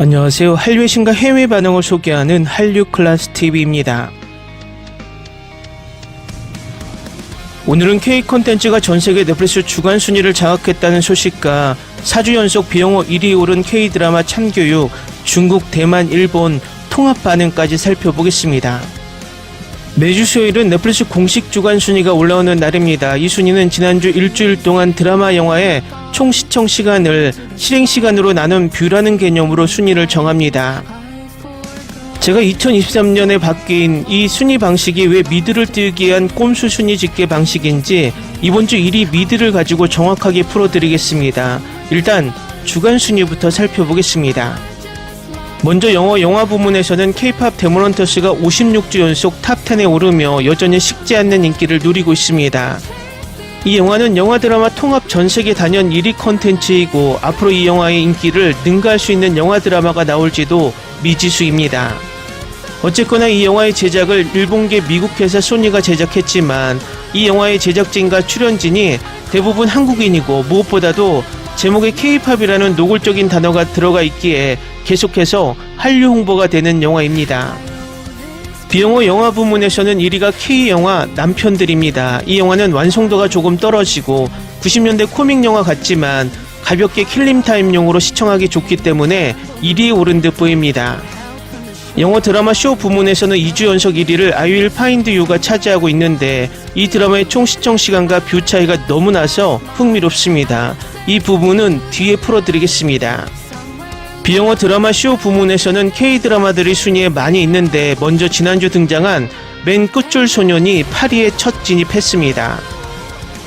안녕하세요. 한류의 신과 해외 반응을 소개하는 한류클래스TV입니다. 오늘은 K-콘텐츠가 전세계 넷플릭스 주간 순위를 장악했다는 소식과 4주 연속 비영어 1위에 오른 K-드라마 참교육, 중국, 대만, 일본 통합 반응까지 살펴보겠습니다. 매주 수요일은 넷플릭스 공식 주간 순위가 올라오는 날입니다. 이 순위는 지난주 일주일 동안 드라마, 영화의 총 시청 시간을 실행 시간으로 나눈 뷰라는 개념으로 순위를 정합니다. 제가 2023년에 바뀐 이 순위 방식이 왜 미드를 띄우기 위한 꼼수 순위 집계 방식인지 이번 주 1위 미드를 가지고 정확하게 풀어드리겠습니다. 일단 주간 순위부터 살펴보겠습니다. 먼저 영화 부문에서는 K-팝 데몬헌터스가 56주 연속 탑10에 오르며 여전히 식지 않는 인기를 누리고 있습니다. 이 영화는 영화 드라마 통합 전세계 단연 1위 컨텐츠이고 앞으로 이 영화의 인기를 능가할 수 있는 영화 드라마가 나올지도 미지수입니다. 어쨌거나 이 영화의 제작을 일본계 미국 회사 소니가 제작했지만 이 영화의 제작진과 출연진이 대부분 한국인이고 무엇보다도 제목에 K-팝이라는 노골적인 단어가 들어가 있기에 계속해서 한류 홍보가 되는 영화입니다. 비영어 영화 부문에서는 1위가 K영화 남편들입니다. 이 영화는 완성도가 조금 떨어지고 90년대 코믹 영화 같지만 가볍게 킬링타임용으로 시청하기 좋기 때문에 1위에 오른 듯 보입니다. 영어 드라마 쇼 부문에서는 2주 연속 1위를 I Will Find You가 차지하고 있는데 이 드라마의 총 시청 시간과 뷰 차이가 너무 나서 흥미롭습니다. 이 부분은 뒤에 풀어드리겠습니다. 비영어 드라마 쇼 부문에서는 K-드라마들이 순위에 많이 있는데 먼저 지난주 등장한 맨 끝줄 소년이 8위에 첫 진입했습니다.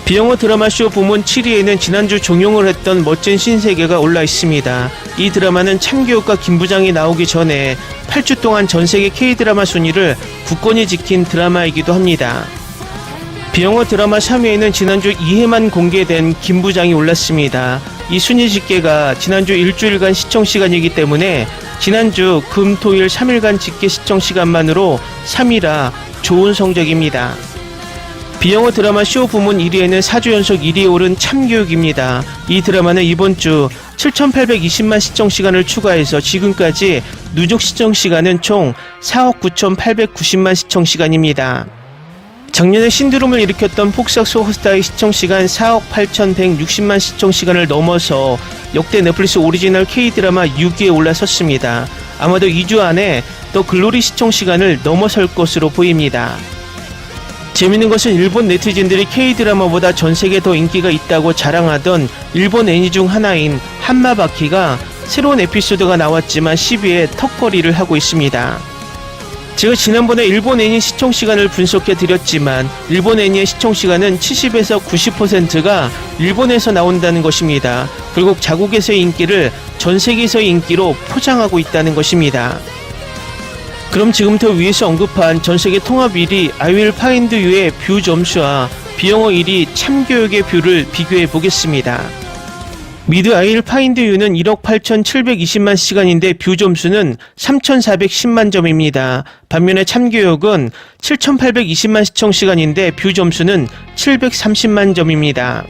비영어 드라마 쇼 부문 7위에는 지난주 종영을 했던 멋진 신세계가 올라 있습니다. 이 드라마는 참교육과 김부장이 나오기 전에 8주 동안 전세계 K-드라마 순위를 굳건히 지킨 드라마이기도 합니다. 비영어 드라마 3위에는 지난주 2회만 공개된 김부장이 올랐습니다. 이 순위 집계가 지난주 일주일간 시청 시간이기 때문에 지난주 금, 토, 일 3일간 집계 시청 시간만으로 3위라 좋은 성적입니다. 비영어 드라마 쇼 부문 1위에는 4주 연속 1위에 오른 참교육입니다. 이 드라마는 이번 주 7,820만 시청 시간을 추가해서 지금까지 누적 시청 시간은 총 4억 9,890만 시청 시간입니다. 작년에 신드롬을 일으켰던 폭삭 소호스타의 시청시간 4억 8,160만 시청시간을 넘어서 역대 넷플릭스 오리지널 K-드라마 6위에 올라섰습니다. 아마도 2주 안에 더 글로리 시청시간을 넘어설 것으로 보입니다. 재밌는 것은 일본 네티즌들이 K-드라마보다 전세계에 더 인기가 있다고 자랑하던 일본 애니 중 하나인 한마바퀴가 새로운 에피소드가 나왔지만 10위에 턱걸이를 하고 있습니다. 제가 지난번에 일본 애니 시청시간을 분석해 드렸지만 일본 애니의 시청시간은 70에서 90%가 일본에서 나온다는 것입니다. 결국 자국에서의 인기를 전세계에서의 인기로 포장하고 있다는 것입니다. 그럼 지금부터 위에서 언급한 전세계 통합 1위 I Will Find You의 뷰 점수와 비영어 1위 참교육의 뷰를 비교해 보겠습니다. 미드 I Will Find You는 1억 8,720만 시간인데 뷰 점수는 3,410만 점입니다. 반면에 참교육은 7,820만 시청 시간인데 뷰 점수는 730만 점입니다.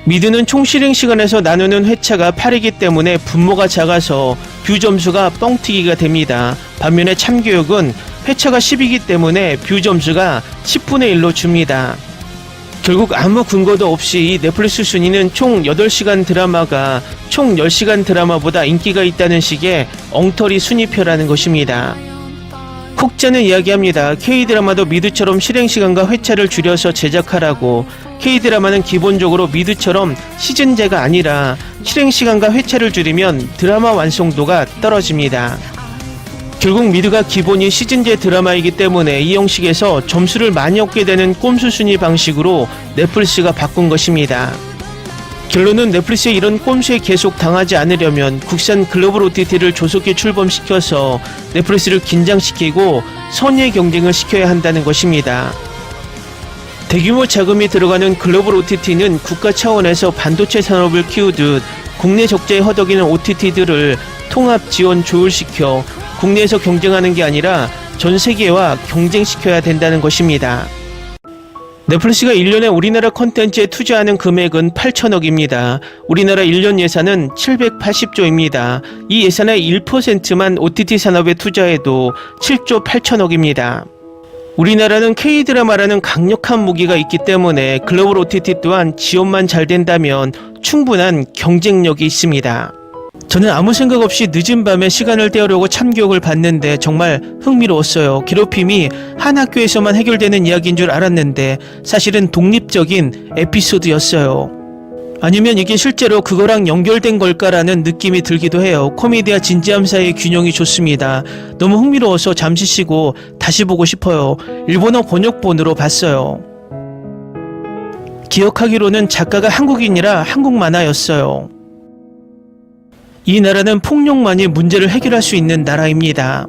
미드는 총 실행 시간에서 나누는 회차가 8이기 때문에 분모가 작아서 뷰 점수가 뻥튀기가 됩니다. 반면에 참교육은 회차가 10이기 때문에 뷰 점수가 10분의 1로 줍니다. 결국 아무 근거도 없이 이 넷플릭스 순위는 총 8시간 드라마가 총 10시간 드라마보다 인기가 있다는 식의 엉터리 순위표라는 것입니다. 혹자는 이야기합니다. K-드라마도 미드처럼 실행시간과 회차를 줄여서 제작하라고. K-드라마는 기본적으로 미드처럼 시즌제가 아니라 실행시간과 회차를 줄이면 드라마 완성도가 떨어집니다. 결국 미드가 기본이 시즌제 드라마이기 때문에 이 형식에서 점수를 많이 얻게 되는 꼼수 순위 방식으로 넷플릭스가 바꾼 것입니다. 결론은 넷플릭스의 이런 꼼수에 계속 당하지 않으려면 국산 글로벌 OTT를 조속히 출범시켜서 넷플릭스를 긴장시키고 선의의 경쟁을 시켜야 한다는 것입니다. 대규모 자금이 들어가는 글로벌 OTT는 국가 차원에서 반도체 산업을 키우듯 국내 적자에 허덕이는 OTT들을 통합 지원 조율시켜 국내에서 경쟁하는 게 아니라 전 세계와 경쟁시켜야 된다는 것입니다. 넷플릭스가 1년에 우리나라 콘텐츠에 투자하는 금액은 8천억입니다. 우리나라 1년 예산은 780조입니다. 이 예산의 1%만 OTT 산업에 투자해도 7조 8천억입니다. 우리나라는 K드라마라는 강력한 무기가 있기 때문에 글로벌 OTT 또한 지원만 잘 된다면 충분한 경쟁력이 있습니다. 저는 아무 생각 없이 늦은 밤에 시간을 때우려고 참교육을 받는데 정말 흥미로웠어요. 괴롭힘이 한 학교에서만 해결되는 이야기인 줄 알았는데 사실은 독립적인 에피소드였어요. 아니면 이게 실제로 그거랑 연결된 걸까라는 느낌이 들기도 해요. 코미디와 진지함 사이의 균형이 좋습니다. 너무 흥미로워서 잠시 쉬고 다시 보고 싶어요. 일본어 번역본으로 봤어요. 기억하기로는 작가가 한국인이라 한국 만화였어요. 이 나라는 폭력만이 문제를 해결할 수 있는 나라입니다.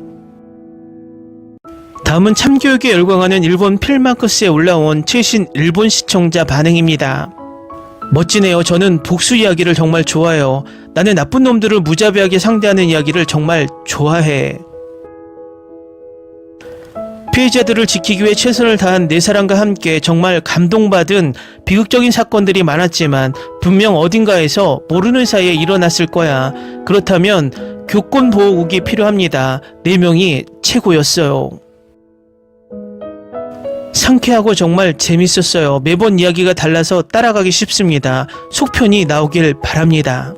다음은 참교육에 열광하는 일본 필마크스에 올라온 최신 일본 시청자 반응입니다. 멋지네요. 저는 복수 이야기를 정말 좋아해요. 나는 나쁜 놈들을 무자비하게 상대하는 이야기를 정말 좋아해. 피해자들을 지키기 위해 최선을 다한 네 사람과 함께 정말 감동받은 비극적인 사건들이 많았지만 분명 어딘가에서 모르는 사이에 일어났을 거야. 그렇다면 교권보호국이 필요합니다. 4명이 최고였어요. 상쾌하고 정말 재밌었어요. 매번 이야기가 달라서 따라가기 쉽습니다. 속편이 나오길 바랍니다.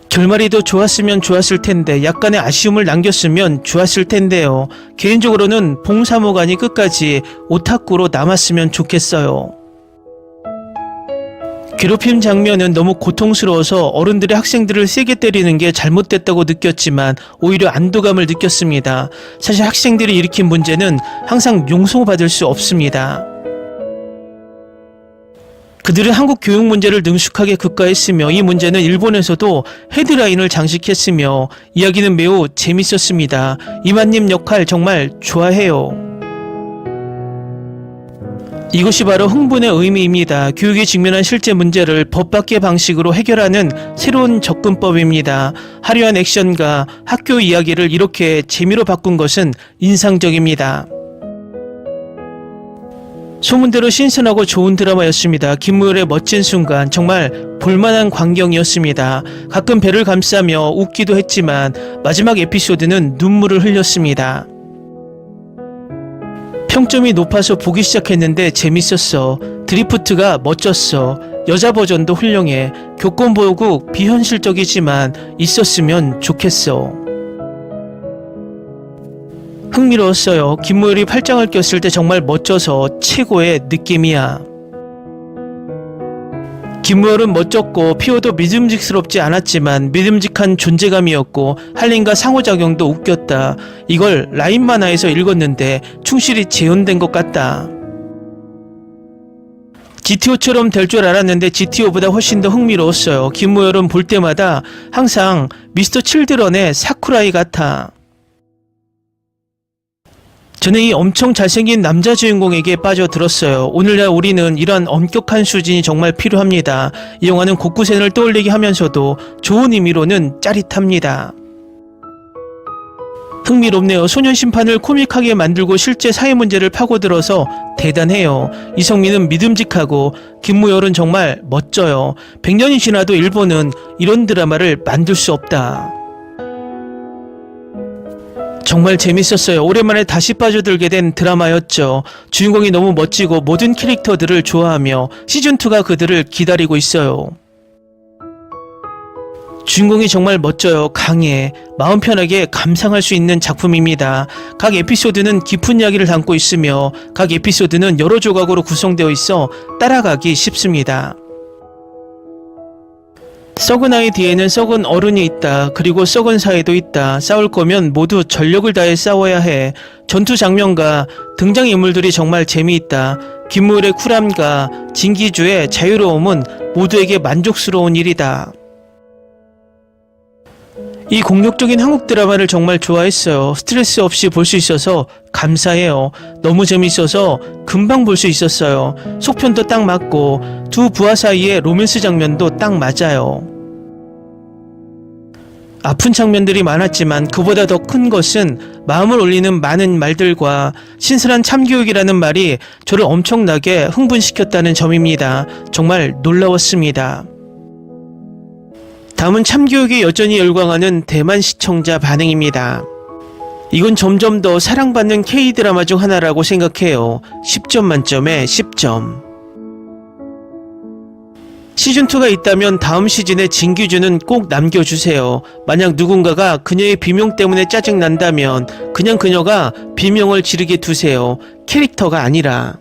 결말이 더 좋았으면 좋았을 텐데 약간의 아쉬움을 남겼으면 좋았을 텐데요. 개인적으로는 봉사무관이 끝까지 오타쿠로 남았으면 좋겠어요. 괴롭힘 장면은 너무 고통스러워서 어른들이 학생들을 세게 때리는 게 잘못됐다고 느꼈지만 오히려 안도감을 느꼈습니다. 사실 학생들이 일으킨 문제는 항상 용서받을 수 없습니다. 그들은 한국 교육 문제를 능숙하게 극화했으며 이 문제는 일본에서도 헤드라인을 장식했으며 이야기는 매우 재밌었습니다. 이만님 역할 정말 좋아해요. 이것이 바로 흥분의 의미입니다. 교육에 직면한 실제 문제를 법밖의 방식으로 해결하는 새로운 접근법입니다. 화려한 액션과 학교 이야기를 이렇게 재미로 바꾼 것은 인상적입니다. 소문대로 신선하고 좋은 드라마였습니다. 김무열의 멋진 순간 정말 볼만한 광경이었습니다. 가끔 배를 감싸며 웃기도 했지만 마지막 에피소드는 눈물을 흘렸습니다. 평점이 높아서 보기 시작했는데 재밌었어. 드리프트가 멋졌어. 여자 버전도 훌륭해. 교권보호국 비현실적이지만 있었으면 좋겠어. 흥미로웠어요. 김무열이 팔짱을 꼈을 때 정말 멋져서 최고의 느낌이야. 김무열은 멋졌고 피오도 믿음직스럽지 않았지만 믿음직한 존재감이었고 할린과 상호작용도 웃겼다. 이걸 라인 만화에서 읽었는데 충실히 재현된 것 같다. GTO처럼 될 줄 알았는데 GTO보다 훨씬 더 흥미로웠어요. 김무열은 볼 때마다 항상 미스터 칠드런의 사쿠라이 같아. 저는 이 엄청 잘생긴 남자 주인공에게 빠져들었어요. 오늘날 우리는 이러한 엄격한 수준이 정말 필요합니다. 이 영화는 곳구센을 떠올리게 하면서도 좋은 의미로는 짜릿합니다. 흥미롭네요. 소년 심판을 코믹하게 만들고 실제 사회 문제를 파고들어서 대단해요. 이성민은 믿음직하고 김무열은 정말 멋져요. 100년이 지나도 일본은 이런 드라마를 만들 수 없다. 정말 재밌었어요. 오랜만에 다시 빠져들게 된 드라마였죠. 주인공이 너무 멋지고 모든 캐릭터들을 좋아하며 시즌2가 그들을 기다리고 있어요. 주인공이 정말 멋져요. 강해. 마음 편하게 감상할 수 있는 작품입니다. 각 에피소드는 깊은 이야기를 담고 있으며 각 에피소드는 여러 조각으로 구성되어 있어 따라가기 쉽습니다. 썩은 아이 뒤에는 썩은 어른이 있다. 그리고 썩은 사회도 있다. 싸울 거면 모두 전력을 다해 싸워야 해. 전투 장면과 등장인물들이 정말 재미있다. 김무열의 쿨함과 진기주의 자유로움은 모두에게 만족스러운 일이다. 이 공격적인 한국 드라마를 정말 좋아했어요. 스트레스 없이 볼 수 있어서 감사해요. 너무 재밌어서 금방 볼 수 있었어요. 속편도 딱 맞고 두 부하 사이의 로맨스 장면도 딱 맞아요. 아픈 장면들이 많았지만 그보다 더 큰 것은 마음을 울리는 많은 말들과 신선한 참교육이라는 말이 저를 엄청나게 흥분시켰다는 점입니다. 정말 놀라웠습니다. 다음은 참교육에 여전히 열광하는 대만 시청자 반응입니다. 이건 점점 더 사랑받는 K-드라마 중 하나라고 생각해요. 10점 만점에 10점. 시즌2가 있다면 다음 시즌에 진규준은 꼭 남겨주세요. 만약 누군가가 그녀의 비명 때문에 짜증난다면 그냥 그녀가 비명을 지르게 두세요. 캐릭터가 아니라.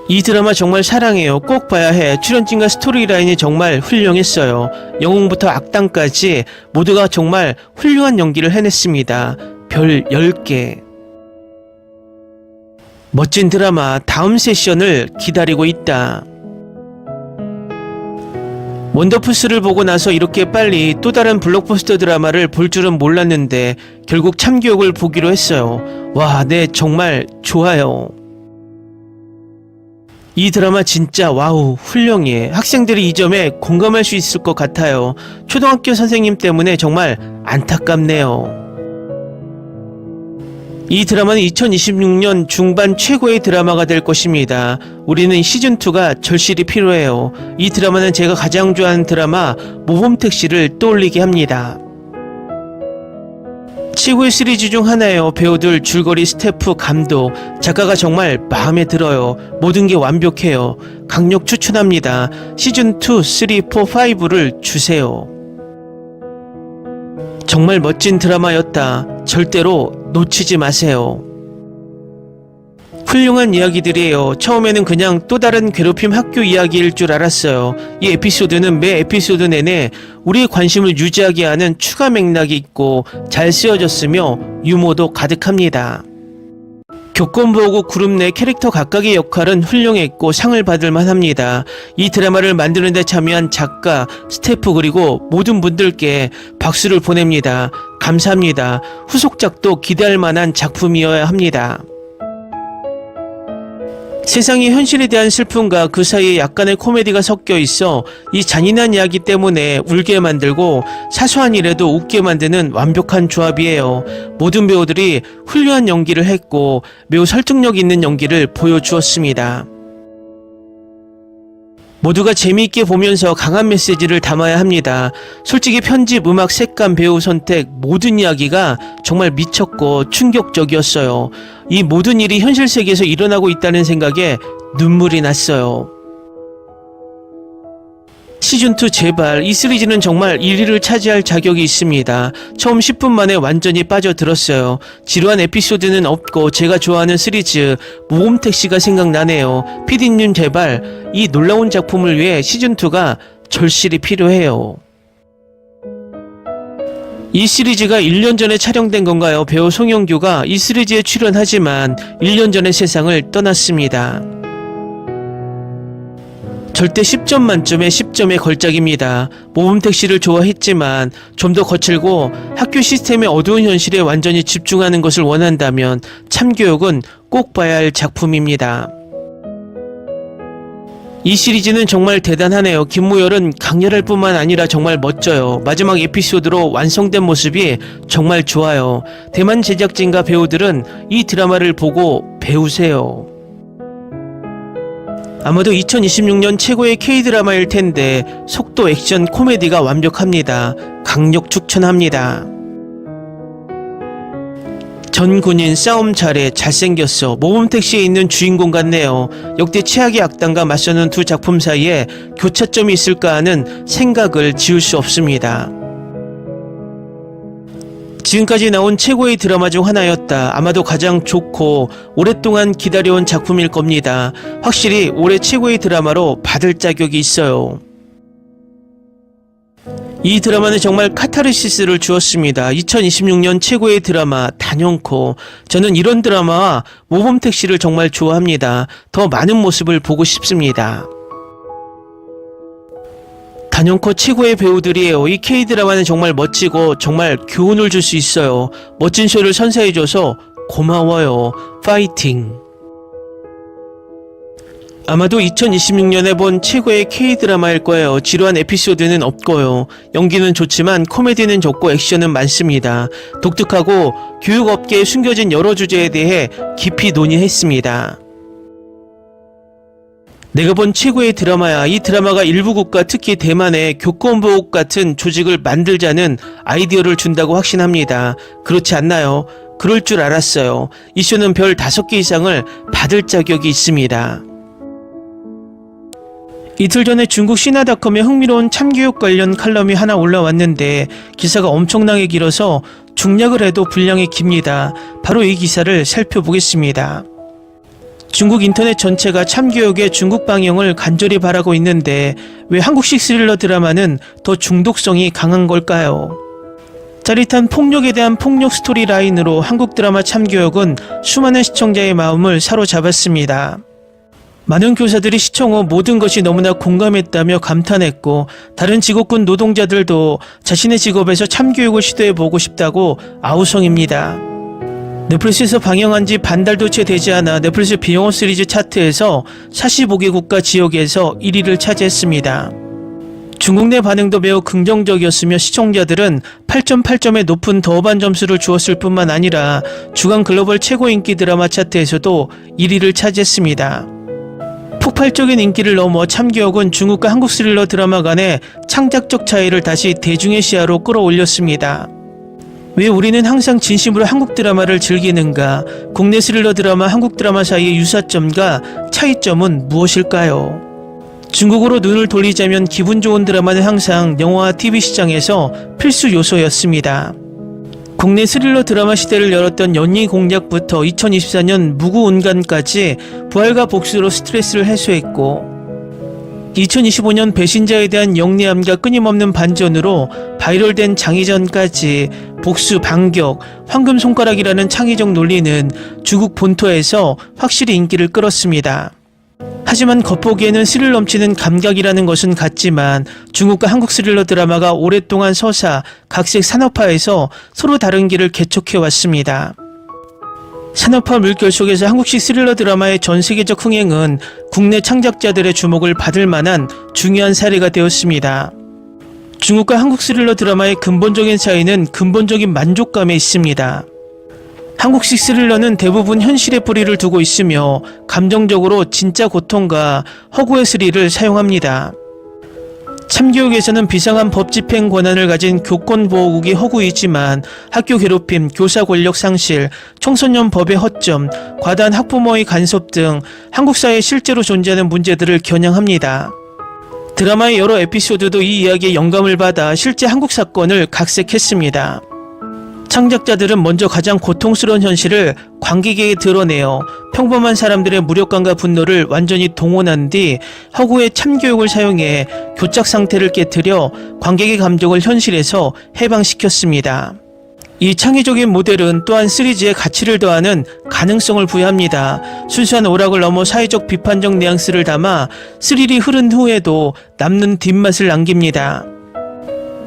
이 드라마 정말 사랑해요. 꼭 봐야 해. 출연진과 스토리라인이 정말 훌륭했어요. 영웅부터 악당까지 모두가 정말 훌륭한 연기를 해냈습니다. 별 10개. 멋진 드라마 다음 세션을 기다리고 있다. 원더푸스를 보고 나서 이렇게 빨리 또 다른 블록버스터 드라마를 볼 줄은 몰랐는데 결국 참교육을 보기로 했어요. 와, 네, 정말 좋아요. 이 드라마 진짜 와우, 훌륭해. 학생들이 이 점에 공감할 수 있을 것 같아요. 초등학교 선생님 때문에 정말 안타깝네요. 이 드라마는 2026년 중반 최고의 드라마가 될 것입니다. 우리는 시즌2가 절실히 필요해요. 이 드라마는 제가 가장 좋아하는 드라마 모범택시를 떠올리게 합니다. 최고의 시리즈 중 하나예요. 배우들, 줄거리, 스태프, 감독, 작가가 정말 마음에 들어요. 모든 게 완벽해요. 강력 추천합니다. 시즌2, 3, 4, 5를 주세요. 정말 멋진 드라마였다. 절대로 놓치지 마세요. 훌륭한 이야기들이에요. 처음에는 그냥 또 다른 괴롭힘 학교 이야기일 줄 알았어요. 이 에피소드는 매 에피소드 내내 우리의 관심을 유지하게 하는 추가 맥락이 있고 잘 쓰여졌으며 유머도 가득합니다. 교권부하고 그룹 내 캐릭터 각각의 역할은 훌륭했고 상을 받을 만합니다. 이 드라마를 만드는 데 참여한 작가, 스태프 그리고 모든 분들께 박수를 보냅니다. 감사합니다. 후속작도 기대할 만한 작품이어야 합니다. 세상의 현실에 대한 슬픔과 그 사이에 약간의 코미디가 섞여 있어 이 잔인한 이야기 때문에 울게 만들고 사소한 일에도 웃게 만드는 완벽한 조합이에요. 모든 배우들이 훌륭한 연기를 했고 매우 설득력 있는 연기를 보여주었습니다. 모두가 재미있게 보면서 강한 메시지를 담아야 합니다. 솔직히 편집, 음악, 색감, 배우 선택 모든 이야기가 정말 미쳤고 충격적이었어요. 이 모든 일이 현실 세계에서 일어나고 있다는 생각에 눈물이 났어요. 시즌2 제발, 이 시리즈는 정말 1위를 차지할 자격이 있습니다. 처음 10분 만에 완전히 빠져들었어요. 지루한 에피소드는 없고 제가 좋아하는 시리즈 모범택시가 생각나네요. PD님 제발 이 놀라운 작품을 위해 시즌2가 절실히 필요해요. 이 시리즈가 1년 전에 촬영된 건가요? 배우 송영규가 이 시리즈에 출연하지만 1년 전에 세상을 떠났습니다. 절대 10점 만점에 10점의 걸작입니다. 모범택시를 좋아했지만 좀 더 거칠고 학교 시스템의 어두운 현실에 완전히 집중하는 것을 원한다면 참교육은 꼭 봐야 할 작품입니다. 이 시리즈는 정말 대단하네요. 김무열은 강렬할 뿐만 아니라 정말 멋져요. 마지막 에피소드로 완성된 모습이 정말 좋아요. 대만 제작진과 배우들은 이 드라마를 보고 배우세요. 아마도 2026년 최고의 K-드라마일 텐데 속도, 액션, 코미디가 완벽합니다. 강력 추천합니다. 전 군인 싸움 잘해, 잘생겼어. 모범택시에 있는 주인공 같네요. 역대 최악의 악당과 맞서는 두 작품 사이에 교차점이 있을까 하는 생각을 지울 수 없습니다. 지금까지 나온 최고의 드라마 중 하나였다. 아마도 가장 좋고 오랫동안 기다려온 작품일 겁니다. 확실히 올해 최고의 드라마로 받을 자격이 있어요. 이 드라마는 정말 카타르시스를 주었습니다. 2026년 최고의 드라마 단연코. 저는 이런 드라마와 모범택시를 정말 좋아합니다. 더 많은 모습을 보고 싶습니다. 단연코 최고의 배우들이에요. 이 K-드라마는 정말 멋지고 정말 교훈을 줄 수 있어요. 멋진 쇼를 선사해줘서 고마워요. 파이팅! 아마도 2026년에 본 최고의 K-드라마일 거예요. 지루한 에피소드는 없고요. 연기는 좋지만 코미디는 적고 액션은 많습니다. 독특하고 교육업계에 숨겨진 여러 주제에 대해 깊이 논의했습니다. 내가 본 최고의 드라마야. 이 드라마가 일부 국가, 특히 대만의 교권보호국 같은 조직을 만들자는 아이디어를 준다고 확신합니다. 그렇지 않나요? 그럴 줄 알았어요. 이 쇼는 별 5개 이상을 받을 자격이 있습니다. 이틀 전에 중국 시나닷컴에 흥미로운 참교육 관련 칼럼이 하나 올라왔는데 기사가 엄청나게 길어서 중략을 해도 분량이 깁니다. 바로 이 기사를 살펴보겠습니다. 중국 인터넷 전체가 참교육의 중국 방영을 간절히 바라고 있는데 왜 한국식 스릴러 드라마는 더 중독성이 강한 걸까요? 짜릿한 폭력에 대한 폭력 스토리 라인으로 한국 드라마 참교육은 수많은 시청자의 마음을 사로잡았습니다. 많은 교사들이 시청 후 모든 것이 너무나 공감했다며 감탄했고 다른 직업군 노동자들도 자신의 직업에서 참교육을 시도해보고 싶다고 아우성입니다. 넷플릭스에서 방영한 지 반달도 채 되지 않아 넷플릭스 비영어 시리즈 차트에서 45개 국가 지역에서 1위를 차지했습니다. 중국 내 반응도 매우 긍정적이었으며 시청자들은 8.8점의 높은 더반 점수를 주었을 뿐만 아니라 주간 글로벌 최고 인기 드라마 차트에서도 1위를 차지했습니다. 폭발적인 인기를 넘어 참교육은 중국과 한국 스릴러 드라마 간의 창작적 차이를 다시 대중의 시야로 끌어올렸습니다. 왜 우리는 항상 진심으로 한국 드라마를 즐기는가? 국내 스릴러 드라마, 한국 드라마 사이의 유사점과 차이점은 무엇일까요? 중국으로 눈을 돌리자면 기분 좋은 드라마는 항상 영화와 TV 시장에서 필수 요소였습니다. 국내 스릴러 드라마 시대를 열었던 연희 공략부터 2024년 무구운간까지 부활과 복수로 스트레스를 해소했고 2025년 배신자에 대한 영리함과 끊임없는 반전으로 바이럴된 장의전까지 복수, 반격, 황금손가락이라는 창의적 논리는 중국 본토에서 확실히 인기를 끌었습니다. 하지만 겉보기에는 스릴 넘치는 감각이라는 것은 같지만 중국과 한국 스릴러 드라마가 오랫동안 서사, 각색 산업화에서 서로 다른 길을 개척해왔습니다. 산업화 물결 속에서 한국식 스릴러 드라마의 전 세계적 흥행은 국내 창작자들의 주목을 받을 만한 중요한 사례가 되었습니다. 중국과 한국 스릴러 드라마의 근본적인 차이는 근본적인 만족감에 있습니다. 한국식 스릴러는 대부분 현실의 뿌리를 두고 있으며 감정적으로 진짜 고통과 허구의 스릴을 사용합니다. 참교육에서는 비상한 법 집행 권한을 가진 교권보호국이 허구이지만 학교 괴롭힘, 교사 권력 상실, 청소년 법의 허점, 과다한 학부모의 간섭 등 한국 사회에 실제로 존재하는 문제들을 겨냥합니다. 드라마의 여러 에피소드도 이 이야기에 영감을 받아 실제 한국 사건을 각색했습니다. 창작자들은 먼저 가장 고통스러운 현실을 관객에게 드러내어 평범한 사람들의 무력감과 분노를 완전히 동원한 뒤 허구의 참교육을 사용해 교착 상태를 깨트려 관객의 감정을 현실에서 해방시켰습니다. 이 창의적인 모델은 또한 시리즈에 가치를 더하는 가능성을 부여합니다. 순수한 오락을 넘어 사회적 비판적 뉘앙스를 담아 스릴이 흐른 후에도 남는 뒷맛을 남깁니다.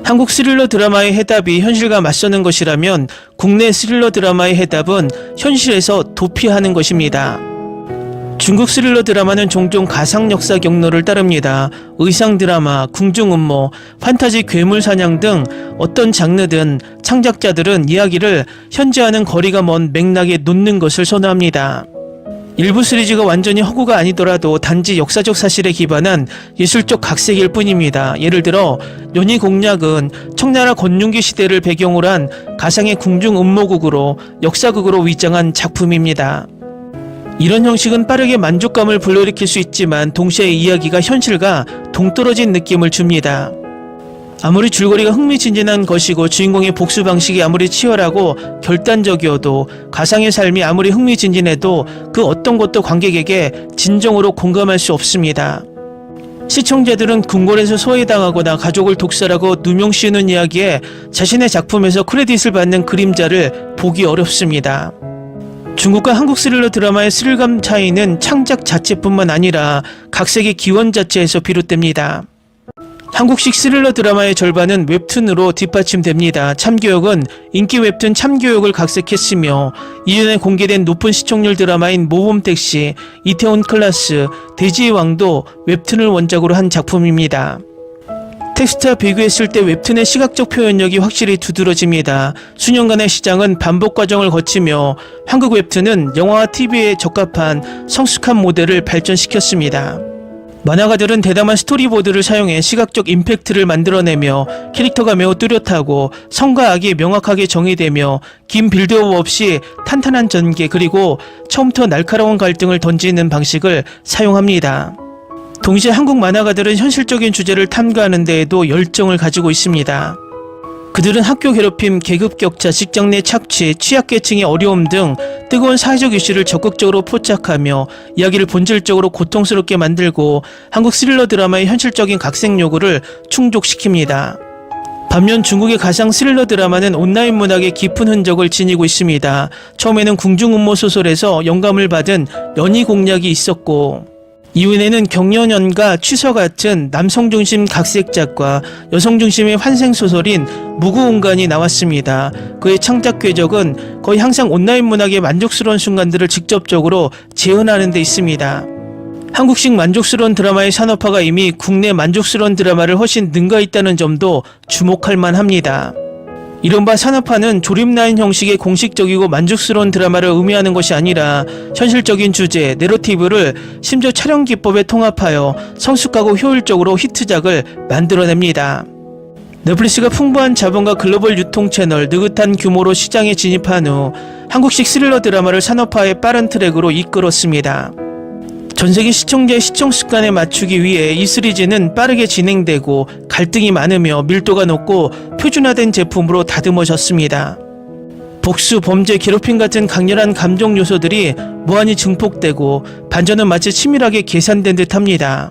한국 스릴러 드라마의 해답이 현실과 맞서는 것이라면 국내 스릴러 드라마의 해답은 현실에서 도피하는 것입니다. 중국 스릴러 드라마는 종종 가상 역사 경로를 따릅니다. 의상 드라마, 궁중 음모, 판타지 괴물 사냥 등 어떤 장르든 창작자들은 이야기를 현재와는 거리가 먼 맥락에 놓는 것을 선호합니다. 일부 시리즈가 완전히 허구가 아니더라도 단지 역사적 사실에 기반한 예술적 각색일 뿐입니다. 예를 들어 연희 공략은 청나라 건윤기 시대를 배경으로 한 가상의 궁중 음모극으로 역사극으로 위장한 작품입니다. 이런 형식은 빠르게 만족감을 불러일으킬 수 있지만 동시에 이야기가 현실과 동떨어진 느낌을 줍니다. 아무리 줄거리가 흥미진진한 것이고 주인공의 복수 방식이 아무리 치열하고 결단적이어도 가상의 삶이 아무리 흥미진진해도 그 어떤 것도 관객에게 진정으로 공감할 수 없습니다. 시청자들은 궁궐에서 소외당하거나 가족을 독살하고 누명 씌우는 이야기에 자신의 작품에서 크레딧을 받는 그림자를 보기 어렵습니다. 중국과 한국 스릴러 드라마의 스릴감 차이는 창작 자체뿐만 아니라 각색의 기원 자체에서 비롯됩니다. 한국식 스릴러 드라마의 절반은 웹툰으로 뒷받침됩니다. 참교육은 인기 웹툰 참교육을 각색했으며 이전에 공개된 높은 시청률 드라마인 모범택시, 이태원 클라스, 돼지의 왕도 웹툰을 원작으로 한 작품입니다. 텍스트와 비교했을 때 웹툰의 시각적 표현력이 확실히 두드러집니다. 수년간의 시장은 반복 과정을 거치며 한국 웹툰은 영화와 TV에 적합한 성숙한 모델을 발전시켰습니다. 만화가들은 대담한 스토리보드를 사용해 시각적 임팩트를 만들어내며 캐릭터가 매우 뚜렷하고 선과 악이 명확하게 정의되며 긴 빌드업 없이 탄탄한 전개 그리고 처음부터 날카로운 갈등을 던지는 방식을 사용합니다. 동시에 한국 만화가들은 현실적인 주제를 탐구하는 데에도 열정을 가지고 있습니다. 그들은 학교 괴롭힘, 계급 격차, 직장 내 착취, 취약계층의 어려움 등 뜨거운 사회적 이슈를 적극적으로 포착하며 이야기를 본질적으로 고통스럽게 만들고 한국 스릴러 드라마의 현실적인 각색 요구를 충족시킵니다. 반면 중국의 가상 스릴러 드라마는 온라인 문학의 깊은 흔적을 지니고 있습니다. 처음에는 궁중음모 소설에서 영감을 받은 연희 공략이 있었고 이후에는 경연연가 취서 같은 남성 중심 각색작과 여성 중심의 환생 소설인 무구온간이 나왔습니다. 그의 창작 궤적은 거의 항상 온라인 문학의 만족스러운 순간들을 직접적으로 재현하는 데 있습니다. 한국식 만족스러운 드라마의 산업화가 이미 국내 만족스러운 드라마를 훨씬 능가 있다는 점도 주목할 만합니다. 이른바 산업화는 조립라인 형식의 공식적이고 만족스러운 드라마를 의미하는 것이 아니라 현실적인 주제, 내러티브를 심지어 촬영 기법에 통합하여 성숙하고 효율적으로 히트작을 만들어냅니다. 넷플릭스가 풍부한 자본과 글로벌 유통 채널, 느긋한 규모로 시장에 진입한 후 한국식 스릴러 드라마를 산업화의 빠른 트랙으로 이끌었습니다. 전세계 시청자의 시청 습관에 맞추기 위해 이 시리즈는 빠르게 진행되고 갈등이 많으며 밀도가 높고 표준화된 제품으로 다듬어졌습니다. 복수, 범죄, 괴롭힘 같은 강렬한 감정 요소들이 무한히 증폭되고 반전은 마치 치밀하게 계산된 듯합니다.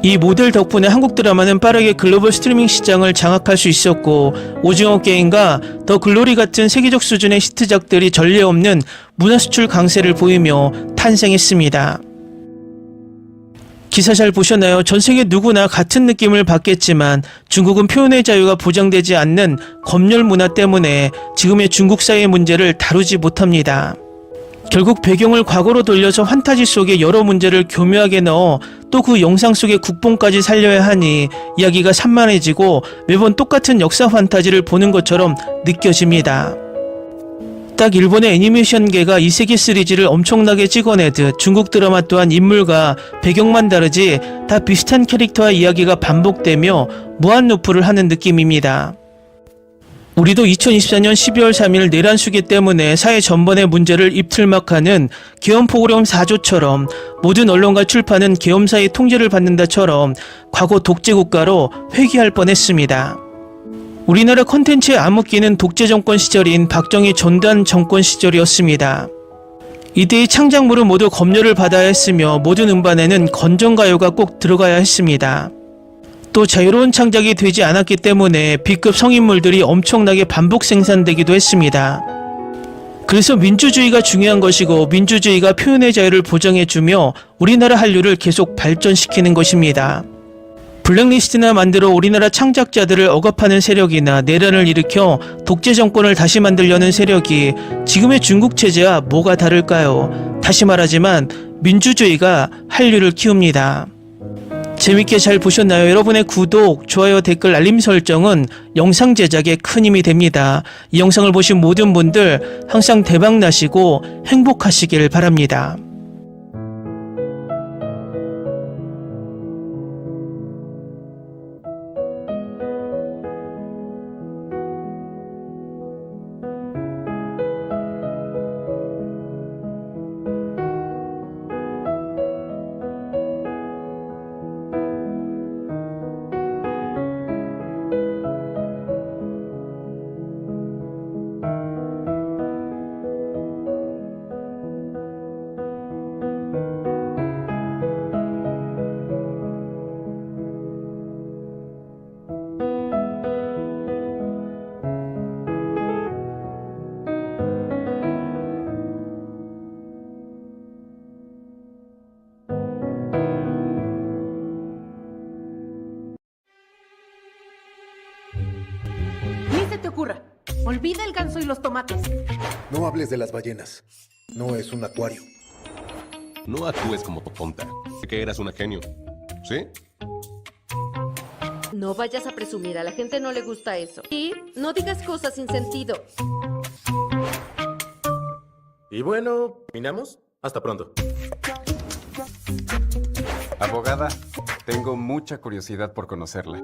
이 모델 덕분에 한국 드라마는 빠르게 글로벌 스트리밍 시장을 장악할 수 있었고 오징어 게임과 더 글로리 같은 세계적 수준의 히트작들이 전례 없는 문화 수출 강세를 보이며 탄생했습니다. 기사 잘 보셨나요? 전 세계 누구나 같은 느낌을 받겠지만 중국은 표현의 자유가 보장되지 않는 검열 문화 때문에 지금의 중국 사회의 문제를 다루지 못합니다. 결국 배경을 과거로 돌려서 환타지 속에 여러 문제를 교묘하게 넣어 또 그 영상 속의 국뽕까지 살려야 하니 이야기가 산만해지고 매번 똑같은 역사 환타지를 보는 것처럼 느껴집니다. 딱 일본의 애니메이션계가 이세계 시리즈를 엄청나게 찍어내듯 중국 드라마 또한 인물과 배경만 다르지 다 비슷한 캐릭터와 이야기가 반복되며 무한 루프를 하는 느낌입니다. 우리도 2024년 12월 3일 내란 수계 때문에 사회 전반의 문제를 입틀막하는 계엄포고령 4조처럼 모든 언론과 출판은 계엄사의 통제를 받는다처럼 과거 독재국가로 회귀할 뻔했습니다. 우리나라 콘텐츠의 암흑기는 독재 정권 시절인 박정희 전두환 정권 시절이었습니다. 이때의 창작물은 모두 검열을 받아야 했으며 모든 음반에는 건전가요가 꼭 들어가야 했습니다. 또 자유로운 창작이 되지 않았기 때문에 B급 성인물들이 엄청나게 반복 생산되기도 했습니다. 그래서 민주주의가 중요한 것이고 민주주의가 표현의 자유를 보장해주며 우리나라 한류를 계속 발전시키는 것입니다. 블랙리스트나 만들어 우리나라 창작자들을 억압하는 세력이나 내란을 일으켜 독재 정권을 다시 만들려는 세력이 지금의 중국 체제와 뭐가 다를까요? 다시 말하지만 민주주의가 한류를 키웁니다. 재밌게 잘 보셨나요? 여러분의 구독, 좋아요, 댓글, 알림 설정은 영상 제작에 큰 힘이 됩니다. 이 영상을 보신 모든 분들 항상 대박 나시고 행복하시길 바랍니다. Olvida el ganso y los tomates. No hables de las ballenas. No es un acuario. No actúes como tonta. Sé que eras una genio. ¿Sí? No vayas a presumir, a la gente no le gusta eso. Y no digas cosas sin sentido. Y bueno, ¿terminamos? Hasta pronto. Abogada, tengo mucha curiosidad por conocerla.